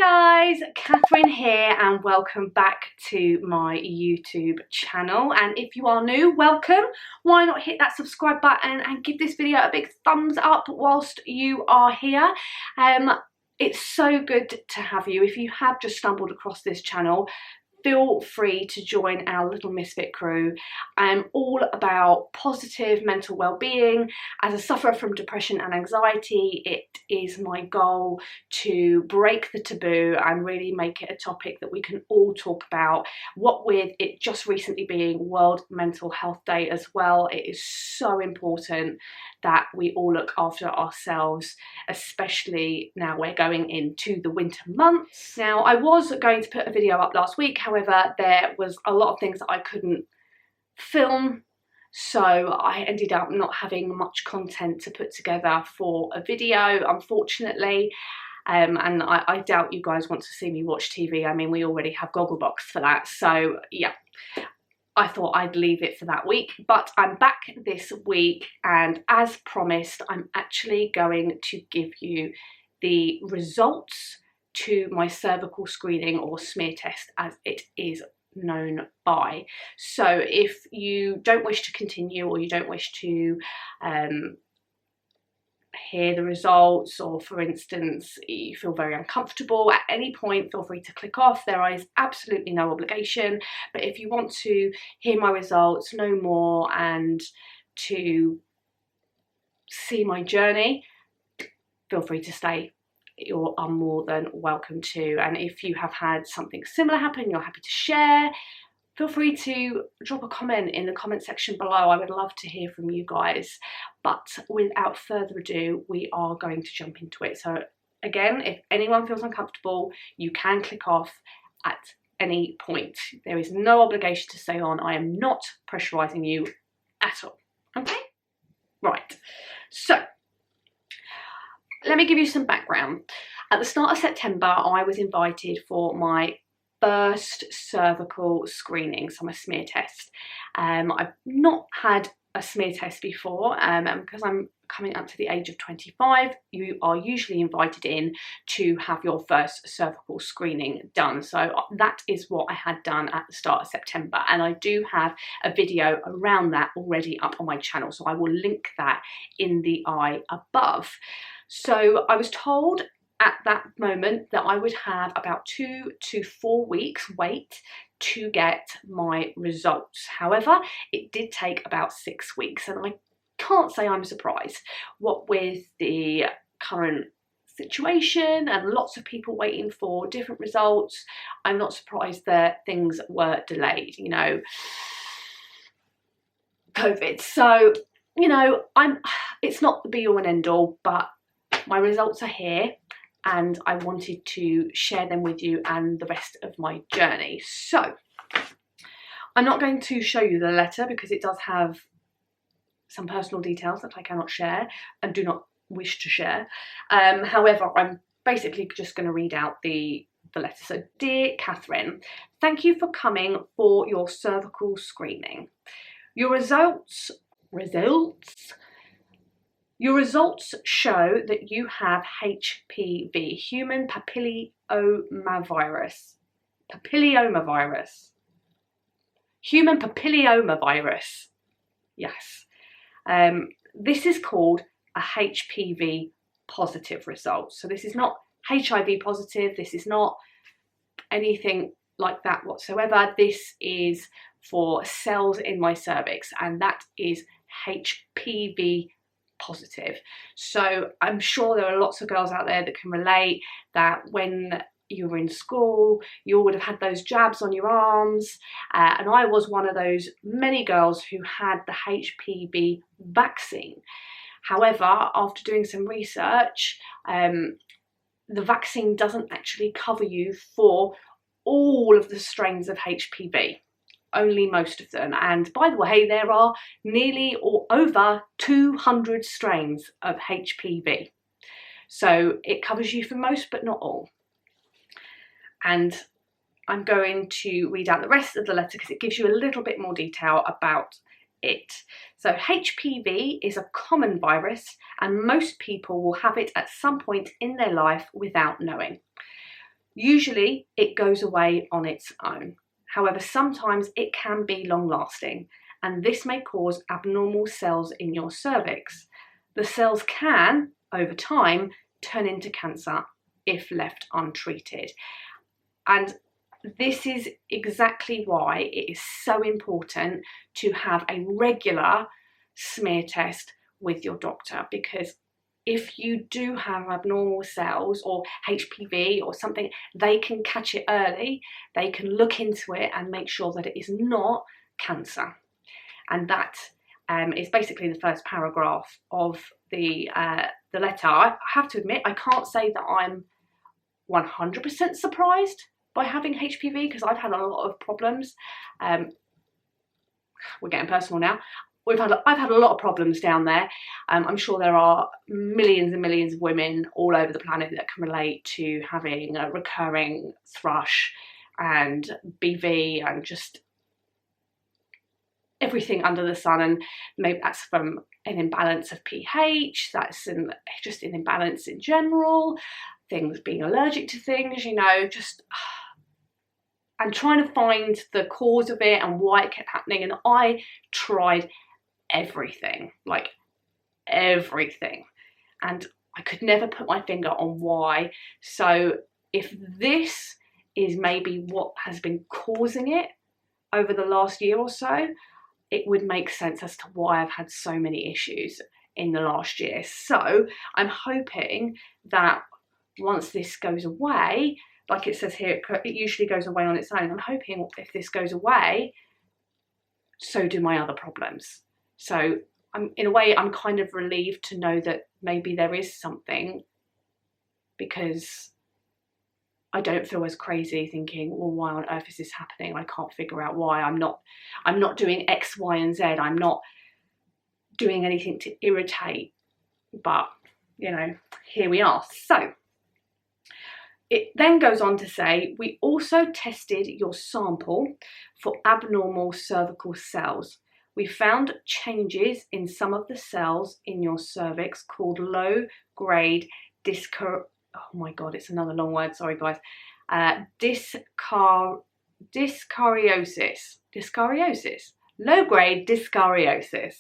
Hi guys, Catherine here and welcome back to my YouTube channel. And if you are new, welcome. Why not hit that subscribe button and give this video a big thumbs up whilst you are here. It's so good to have you. If you have just stumbled across this channel, feel free to join our little misfit crew. I'm all about positive mental well-being. As a sufferer from depression and anxiety, it is my goal to break the taboo and really make it a topic that we can all talk about. What with it just recently being World Mental Health Day as well, it is so important that we all look after ourselves, especially now we're going into the winter months. Now, I was going to put a video up last week, however, there was a lot of things that I couldn't film, so I ended up not having much content to put together for a video, unfortunately. And I doubt you guys want to see me watch TV. I mean, we already have Gogglebox for that, so yeah. I thought I'd leave it for that week, but I'm back this week, and as promised, I'm actually going to give you the results to my cervical screening, or smear test as it is known by. So if you don't wish to continue, or you don't wish to hear the results, or for instance you feel very uncomfortable at any point, feel free to click off. There is absolutely no obligation, but if you want to hear my results, know more, and to see my journey, feel free to stay. You are more than welcome to. And if you have had something similar happen, you're happy to share, feel free to drop a comment in the comment section below. I would love to hear from you guys. But without further ado, we are going to jump into it. So again, if anyone feels uncomfortable, you can click off at any point. There is no obligation to stay on. I am not pressurizing you at all. Okay? Right. So let me give you some background. At the start of September, I was invited for my first cervical screening, so my smear test. I've not had a smear test before, and because I'm coming up to the age of 25, you are usually invited in to have your first cervical screening done. So that is what I had done at the start of September, and I do have a video around that already up on my channel, so I will link that in the eye above. So I was told at that moment that I would have about 2 to 4 weeks wait to get my results. However, it did take about 6 weeks, and I can't say I'm surprised. What with the current situation and lots of people waiting for different results, I'm not surprised that things were delayed, you know, COVID. So, you know, it's not the be all and end all, but my results are here, and I wanted to share them with you and the rest of my journey. So I'm not going to show you the letter because it does have some personal details that I cannot share and do not wish to share. However, I'm basically just going to read out the letter. So, dear Catherine, thank you for coming for your cervical screening. Your results show that you have HPV, human papillomavirus. Human papillomavirus. Yes. This is called a HPV positive result. So this is not HIV positive. This is not anything like that whatsoever. This is for cells in my cervix, and that is HPV positive. So I'm sure there are lots of girls out there that can relate that when you were in school, you all would have had those jabs on your arms, and I was one of those many girls who had the HPV vaccine. However, after doing some research, the vaccine doesn't actually cover you for all of the strains of HPV. Only most of them. And by the way, there are nearly or over 200 strains of HPV. So it covers you for most, but not all. And I'm going to read out the rest of the letter because it gives you a little bit more detail about it. So HPV is a common virus, and most people will have it at some point in their life without knowing. Usually it goes away on its own. However, sometimes it can be long lasting, and this may cause abnormal cells in your cervix. The cells can, over time, turn into cancer if left untreated. And this is exactly why it is so important to have a regular smear test with your doctor, because if you do have abnormal cells or HPV or something, they can catch it early, they can look into it and make sure that it is not cancer. And that is basically the first paragraph of the letter. I have to admit, I can't say that I'm 100% surprised by having HPV, because I've had a lot of problems. We're getting personal now. I've had a lot of problems down there. I'm sure there are millions and millions of women all over the planet that can relate to having a recurring thrush and BV and just everything under the sun. And maybe that's from an imbalance of pH, that's just an imbalance in general, things being allergic to things, you know, just and trying to find the cause of it and why it kept happening. And I tried everything, like everything, and I could never put my finger on why. So if this is maybe what has been causing it over the last year or so, it would make sense as to why I've had so many issues in the last year. So I'm hoping that once this goes away, like it says here, it usually goes away on its own. I'm hoping if this goes away, so do my other problems. So in a way, I'm kind of relieved to know that maybe there is something, because I don't feel as crazy thinking, well, why on earth is this happening? I can't figure out why. I'm not doing X, Y, and Z. I'm not doing anything to irritate. But, you know, here we are. So it then goes on to say, we also tested your sample for abnormal cervical cells. We found changes in some of the cells in your cervix called low-grade oh my God, it's another long word, sorry guys. Dyskaryosis. Low-grade dyskaryosis.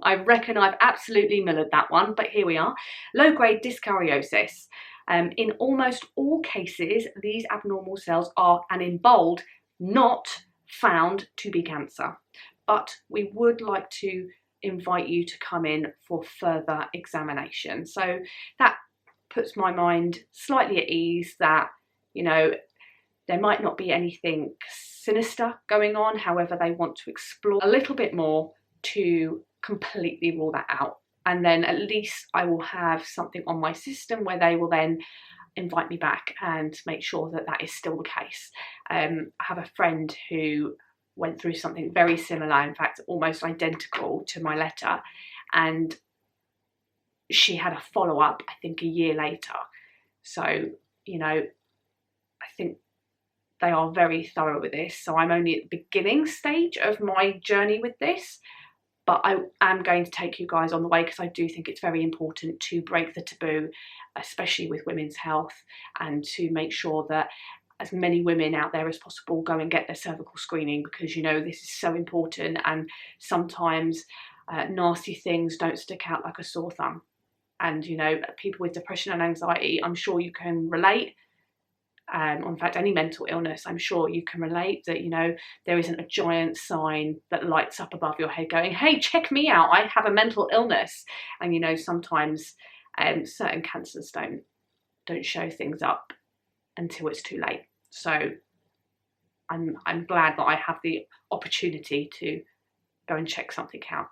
I reckon I've absolutely millered that one, but here we are. Low-grade dyskaryosis. In almost all cases, these abnormal cells are, and in bold, not found to be cancer. But we would like to invite you to come in for further examination. So that puts my mind slightly at ease that, you know, there might not be anything sinister going on. However, they want to explore a little bit more to completely rule that out. And then at least I will have something on my system where they will then invite me back and make sure that that is still the case. I have a friend who went through something very similar, in fact, almost identical to my letter. And she had a follow-up, I think, a year later. So, you know, I think they are very thorough with this. So I'm only at the beginning stage of my journey with this, but I am going to take you guys on the way, because I do think it's very important to break the taboo, especially with women's health, and to make sure that as many women out there as possible go and get their cervical screening, because, you know, this is so important. And sometimes nasty things don't stick out like a sore thumb. And, you know, people with depression and anxiety, I'm sure you can relate. In fact, any mental illness, I'm sure you can relate that, you know, there isn't a giant sign that lights up above your head going, hey, check me out, I have a mental illness. And, you know, sometimes certain cancers don't show things up until it's too late. So I'm glad that I have the opportunity to go and check something out.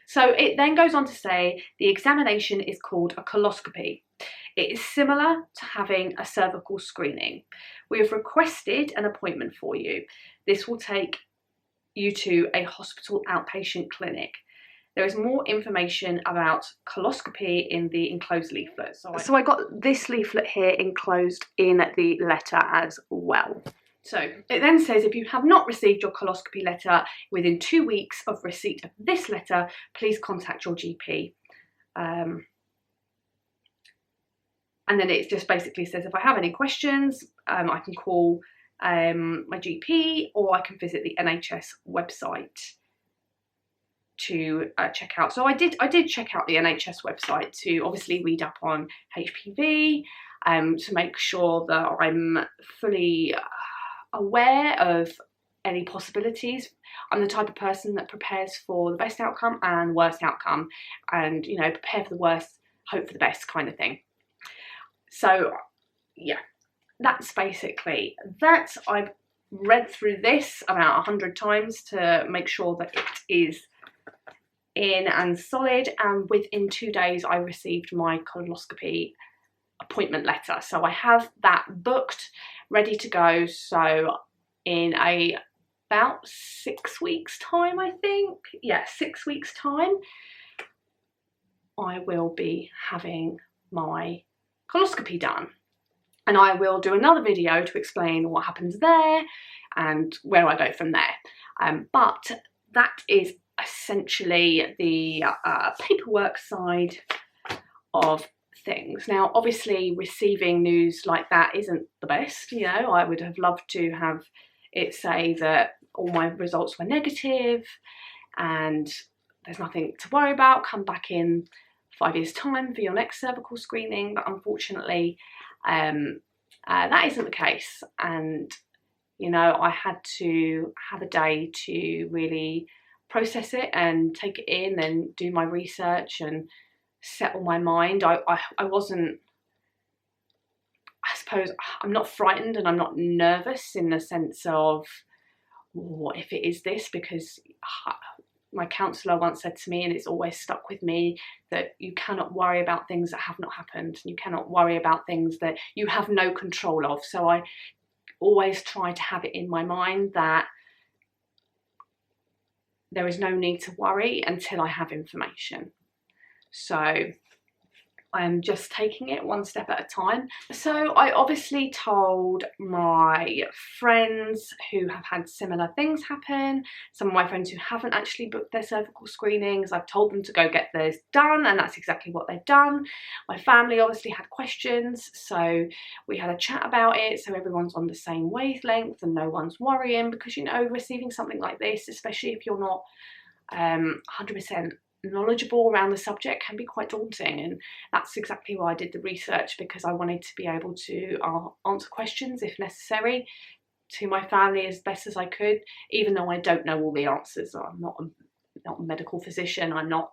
So it then goes on to say the examination is called a coloscopy. It is similar to having a cervical screening. We have requested an appointment for you. This will take you to a hospital outpatient clinic. There is more information about coloscopy in the enclosed leaflet. So I got this leaflet here enclosed in the letter as well. So it then says, if you have not received your coloscopy letter within 2 weeks of receipt of this letter, please contact your GP. And then it just basically says if I have any questions, I can call my GP, or I can visit the NHS website to check out. So I did check out the NHS website to obviously read up on HPV, to make sure that I'm fully aware of any possibilities. I'm the type of person that prepares for the best outcome and worst outcome, and, you know, prepare for the worst, hope for the best kind of thing. So yeah, that's basically that. I've read through this about 100 times to make sure that it is in and solid, and within 2 days I received my colonoscopy appointment letter. So I have that booked, ready to go. So in about 6 weeks time, I think, yeah, 6 weeks time, I will be having my coloscopy done, and I will do another video to explain what happens there and where I go from there. But that is essentially the paperwork side of things. Now, obviously, receiving news like that isn't the best. You know, I would have loved to have it say that all my results were negative and there's nothing to worry about. Come back in 5 years' time for your next cervical screening. But unfortunately, that isn't the case. And, you know, I had to have a day to really process it and take it in and do my research and settle my mind. I wasn't, I suppose, I'm not frightened and I'm not nervous in the sense of what if it is this, because my counsellor once said to me, and it's always stuck with me, that you cannot worry about things that have not happened. You cannot worry about things that you have no control of. So I always try to have it in my mind that there is no need to worry until I have information. So I'm just taking it one step at a time. So I obviously told my friends who have had similar things happen, some of my friends who haven't actually booked their cervical screenings, I've told them to go get theirs done, and that's exactly what they've done. My family obviously had questions, so we had a chat about it, so everyone's on the same wavelength and no one's worrying, because, you know, receiving something like this, especially if you're not 100% knowledgeable around the subject, can be quite daunting. And that's exactly why I did the research, because I wanted to be able to answer questions if necessary to my family as best as I could, even though I don't know all the answers. I'm not a medical physician, I'm not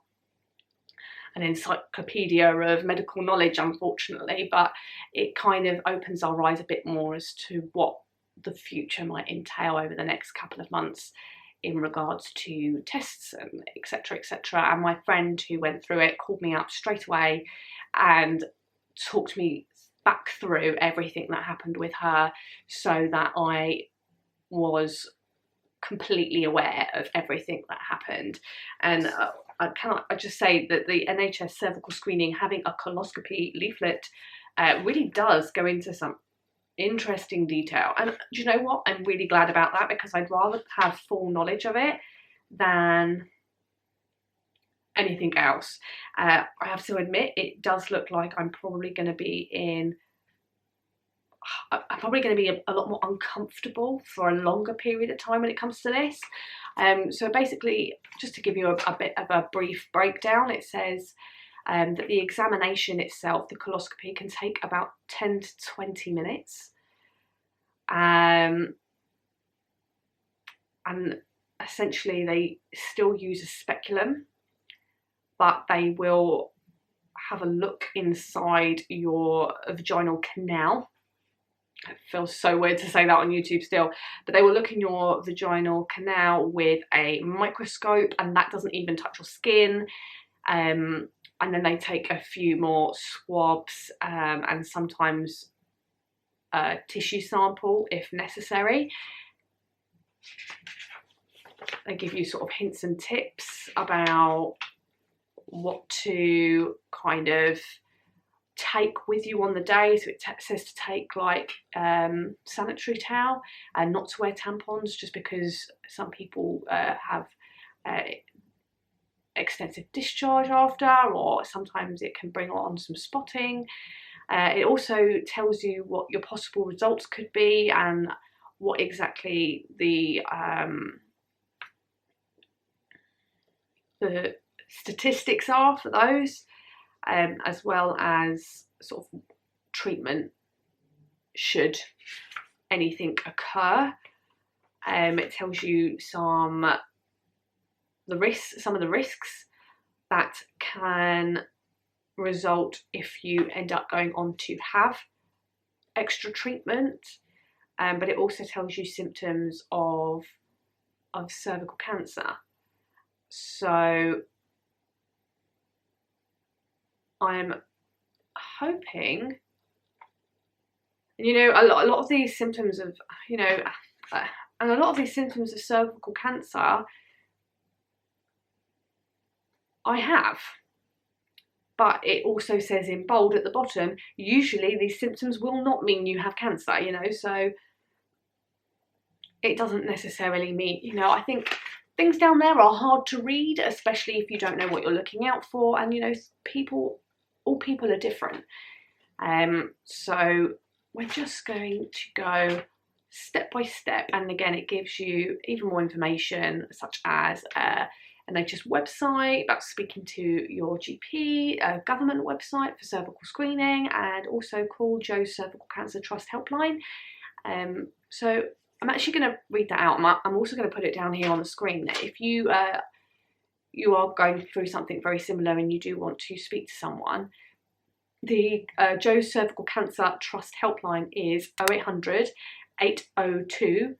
an encyclopedia of medical knowledge, unfortunately, but it kind of opens our eyes a bit more as to what the future might entail over the next couple of months in regards to tests and etc, etc. And my friend who went through it called me up straight away and talked me back through everything that happened with her, so that I was completely aware of everything that happened. And I just say that the NHS cervical screening, having a coloscopy leaflet, really does go into some interesting detail. And do you know what? I'm really glad about that, because I'd rather have full knowledge of it than anything else. I have to admit, it does look like I'm probably going to be a lot more uncomfortable for a longer period of time when it comes to this. So basically, just to give you a bit of a brief breakdown, it says that the examination itself, the coloscopy, can take about 10 to 20 minutes. And essentially they still use a speculum, but they will have a look inside your vaginal canal. It feels so weird to say that on YouTube still, but they will look in your vaginal canal with a microscope, and that doesn't even touch your skin. And then they take a few more swabs and sometimes a tissue sample if necessary. They give you sort of hints and tips about what to kind of take with you on the day. So it says to take like sanitary towel and not to wear tampons, just because some people have extensive discharge after, or sometimes it can bring on some spotting. It also tells you what your possible results could be and what exactly the statistics are for those, as well as sort of treatment should anything occur. It tells you some of the risks that can result if you end up going on to have extra treatment, but it also tells you symptoms of cervical cancer. So I'm hoping, you know, a lot of these symptoms of, you know, and a lot of these symptoms of cervical cancer I have. But it also says in bold at the bottom, usually these symptoms will not mean you have cancer, you know, so it doesn't necessarily mean, you know, I think things down there are hard to read, especially if you don't know what you're looking out for, and, you know, all people are different. So we're just going to go step by step, and again, it gives you even more information, such as an NHS website about speaking to your GP, a government website for cervical screening, and also call Joe's Cervical Cancer Trust helpline. So I'm actually going to read that out. I'm also going to put it down here on the screen. If you you are going through something very similar and you do want to speak to someone, the Joe's Cervical Cancer Trust helpline is 0800 802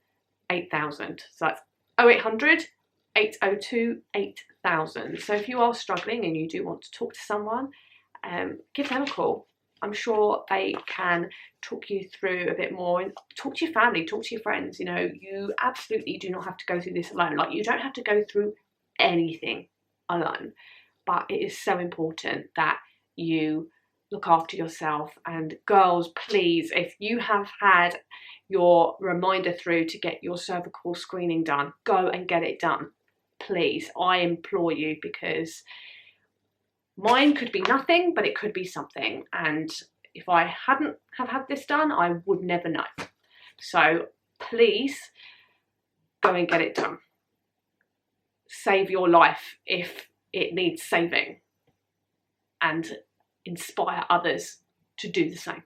8000. So that's 0800 802 8000. So if you are struggling and you do want to talk to someone, give them a call. I'm sure they can talk you through a bit more, and talk to your family, talk to your friends. You know, you absolutely do not have to go through this alone. Like, you don't have to go through anything alone, but it is so important that you look after yourself. And girls, please, if you have had your reminder through to get your cervical screening done, go and get it done. Please, I implore you, because mine could be nothing, but it could be something. And if I hadn't have had this done, I would never know. So please go and get it done. Save your life if it needs saving, and inspire others to do the same.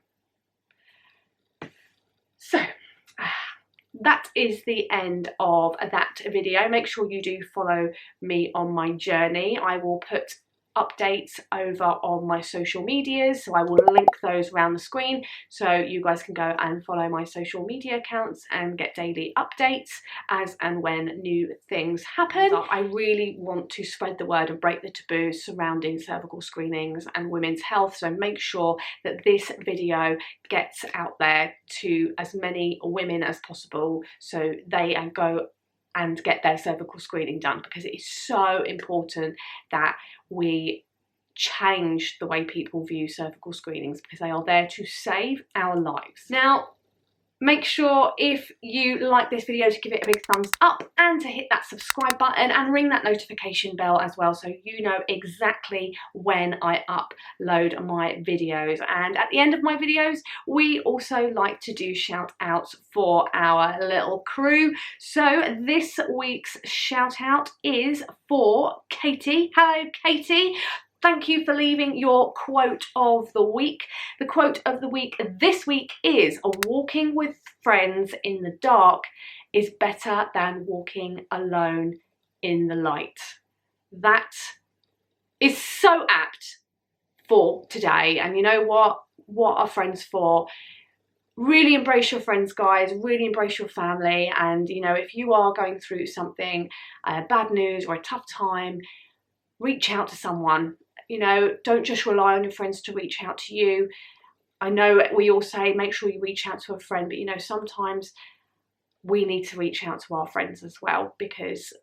So that is the end of that video. Make sure you do follow me on my journey. I will put updates over on my social medias, so I will link those around the screen so you guys can go and follow my social media accounts and get daily updates as and when new things happen. I really want to spread the word and break the taboo surrounding cervical screenings and women's health, so make sure that this video gets out there to as many women as possible so they go and get their cervical screening done, because it is so important that we change the way people view cervical screenings, because they are there to save our lives. Now, make sure if you like this video to give it a big thumbs up and to hit that subscribe button and ring that notification bell as well, so you know exactly when I upload my videos. And at the end of my videos, we also like to do shout outs for our little crew. So this week's shout out is for Katie. Hello, Katie. Thank you for leaving your quote of the week. The quote of the week this week is, walking with friends in the dark is better than walking alone in the light. That is so apt for today. And you know what? What are friends for? Really embrace your friends, guys. Really embrace your family. And, you know, if you are going through something, bad news or a tough time, reach out to someone. You know, don't just rely on your friends to reach out to you. I know we all say make sure you reach out to a friend, but you know, sometimes we need to reach out to our friends as well, because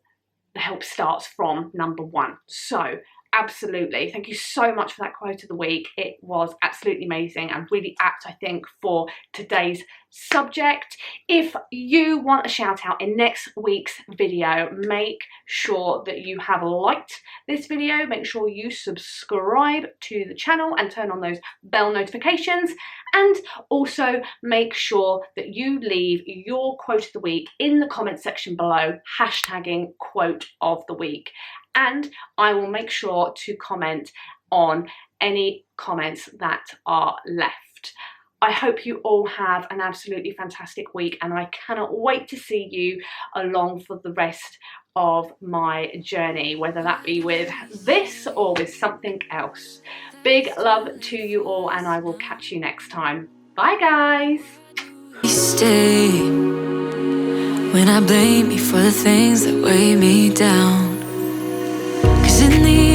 the help starts from number one. So Absolutely. Thank you so much for that quote of the week. It was absolutely amazing and really apt, I think, for today's subject. If you want a shout out in next week's video, make sure that you have liked this video. Make sure you subscribe to the channel and turn on those bell notifications. And also make sure that you leave your quote of the week in the comment section below, hashtagging quote of the week. And I will make sure to comment on any comments that are left. I hope you all have an absolutely fantastic week, and I cannot wait to see you along for the rest of my journey, whether that be with this or with something else. Big love to you all, and I will catch you next time. Bye guys. Stay when I blame you for the things that weigh me down, 'cause in the